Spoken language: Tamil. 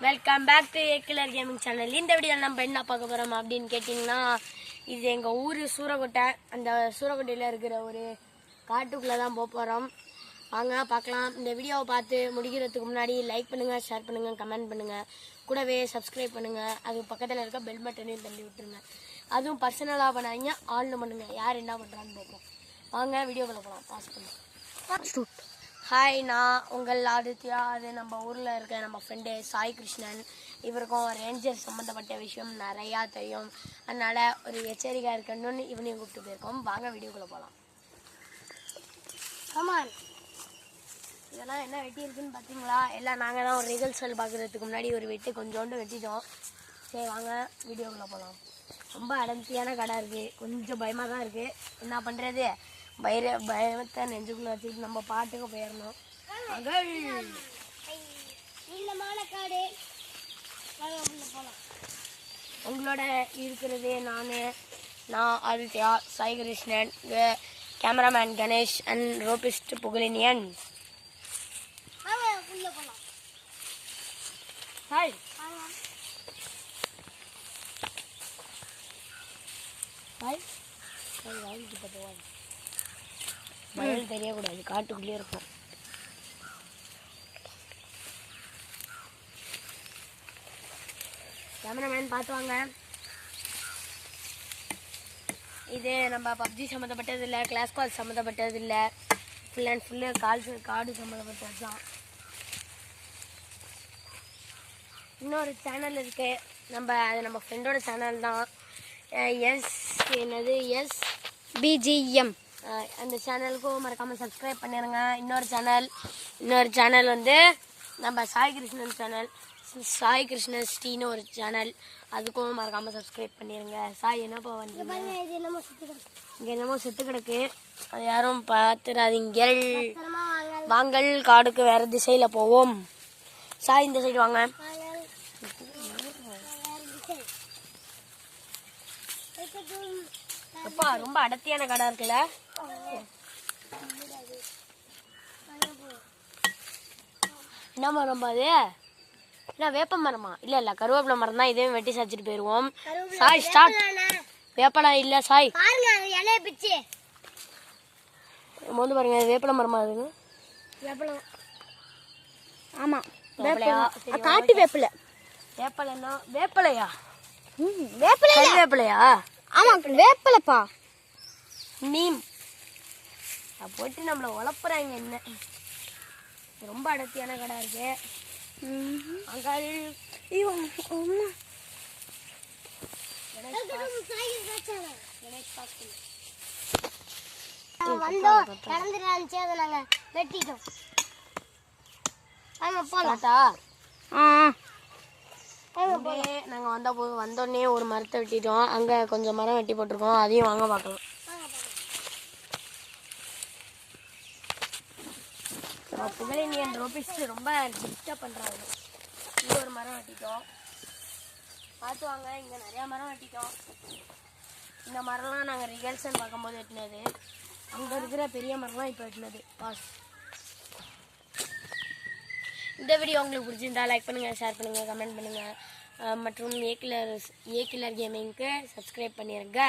வெல்கம் பேக் டு ஏக்கிலர் கேமிங் சேனல். இந்த வீடியோ நம்ம என்ன பார்க்க போகிறோம் அப்படின்னு கேட்டிங்கன்னா, இது எங்கள் ஊர் சூரக்கோட்டை. அந்த சூரக்கோட்டையில் இருக்கிற ஒரு காட்டுக்குள்ளே தான் போக போகிறோம். வாங்க பார்க்கலாம். இந்த வீடியோவை பார்த்து முடிக்கிறதுக்கு முன்னாடி லைக் பண்ணுங்கள், ஷேர் பண்ணுங்கள், கமெண்ட் பண்ணுங்கள், கூடவே சப்ஸ்கிரைப் பண்ணுங்கள். அது பக்கத்தில் இருக்க பெல் பட்டனையும் தள்ளி விட்டுருங்க. அதுவும் பர்சனலாக பண்ணாங்க, ஆள்னு பண்ணுங்கள். யார் என்ன பண்ணுறான்னு பார்ப்போம். வாங்க வீடியோக்குள்ளே போகலாம். பாஸ் பண்ணுங்க. ஹாய், நான் உங்கள் ஆதித்யா. அது நம்ம ஊரில் இருக்க நம்ம ஃப்ரெண்டு சாய் கிருஷ்ணன். இவருக்கும் ரேஞ்சர் சம்மந்தப்பட்ட விஷயம் நிறையா தெரியும். அதனால் ஒரு எச்சரிக்கையாக இருக்கணும்னு இவனையும் கூப்பிட்டு போயிருக்கோம். வாங்க வீடியோக்குள்ளே போகலாம். ஆமாம், இதெல்லாம் என்ன வெட்டி இருக்குன்னு பார்த்தீங்களா? எல்லாம் நாங்கள் தான் ஒரு ரிஹர்சல் பார்க்குறதுக்கு முன்னாடி ஒரு வெட்டு கொஞ்சோண்டு வெட்டிட்டோம். சரி வாங்க வீடியோக்குள்ளே போகலாம். ரொம்ப அடர்த்தியான கடை இருக்குது. கொஞ்சம் பயமாக தான் இருக்குது. என்ன பண்ணுறது? பயத்தை நெஞ்சுக்குள்ள வச்சுட்டு நம்ம பாட்டுக்கு போயிடணும். உங்களோட இருக்கிறது நான் ஆதித்யா, சாய் கிருஷ்ணன், கேமராமேன் கணேஷ் அண்ட் ரோபிஸ்ட் புகழினியன். ஹாய், மயில் தெரியக்கூடாது, காட்டுக்குள்ளேயே இருக்கும். கேமராமேன் பார்த்து வாங்க. இது நம்ம பப்ஜி சம்மந்தப்பட்டது இல்லை, கிளாஸ் கால் சம்மந்தப்பட்டது இல்லை. ஃபுல் அண்ட் ஃபுல்லு காடு சம்மந்தப்பட்டது தான். இன்னொரு சேனல் இருக்குது, அது நம்ம ஃப்ரெண்டோட சேனல் தான். SBGM. அந்த சேனலுக்கும் மறக்காமல் சப்ஸ்கிரைப் பண்ணிடுங்க. இன்னொரு சேனல் வந்து நம்ம சாய் கிருஷ்ணன் சேனல், சாய் கிருஷ்ணன் ஸ்ரீன்னு ஒரு சேனல். அதுக்கும் மறக்காமல் சப்ஸ்கிரைப் பண்ணிடுங்க. சாய் என்னப்பா வந்து இங்கே என்னமோ செத்து கிடக்கு, அது யாரும் பார்த்துடாதீங்கள். வாங்கள், காடுக்கு வேறு திசையில் போவோம். சாய் இந்த சைடு வாங்க. அப்பா ரொம்ப அடர்த்தியான கடை இருக்குல்ல. என்ன மரம் அது? என்ன வேப்ப மரமா? இல்ல கருவேப்பிலை மரம் தான். இதே வெட்டி சாச்சிட்டு போயிருவோம். சாய் ஸ்டார்ட். வேப்பலா இல்ல சாய், வந்து பாருங்க, வேப்பலை மரமா அதுங்க. ஆமா, காட்டு வேப்பிலை. வேப்பலைன்னா வேப்பலையா? வேப்பலையா? ஆமா, வேப்பலைப்பா. நீம் போட்டு நம்மள உழப்புறாங்க. என்ன ரொம்ப அடர்த்தியான கடை இருக்கு. நாங்கள் வந்தோடனே ஒரு மரத்தை வெட்டிட்டோம். அங்கே கொஞ்சம் மரம் வெட்டி போட்டிருக்கோம், அதையும் வாங்க பார்க்கலாம். புகழினியன் ரோபிஸ்ட் ரொம்ப டிஸ்டர்ப் பண்ணுறாங்க. இங்கே ஒரு மரம் வெட்டிட்டோம், பார்த்து வாங்க. இங்கே நிறையா மரம் வெட்டிட்டோம். இந்த மரம்லாம் நாங்கள் ரிஹர்சல் பார்க்கும்போது வெட்டினது. அங்கே இருக்கிற பெரிய மரம்லாம் இப்போ வெட்டினது. பாஸ். இந்த வீடியோ உங்களுக்கு பிடிச்சிருந்தா லைக் பண்ணுங்கள், ஷேர் பண்ணுங்கள், கமெண்ட் பண்ணுங்கள். மற்றும் ஏக்கிலர் கேமிங்க்கு சப்ஸ்கிரைப் பண்ணிடுங்க.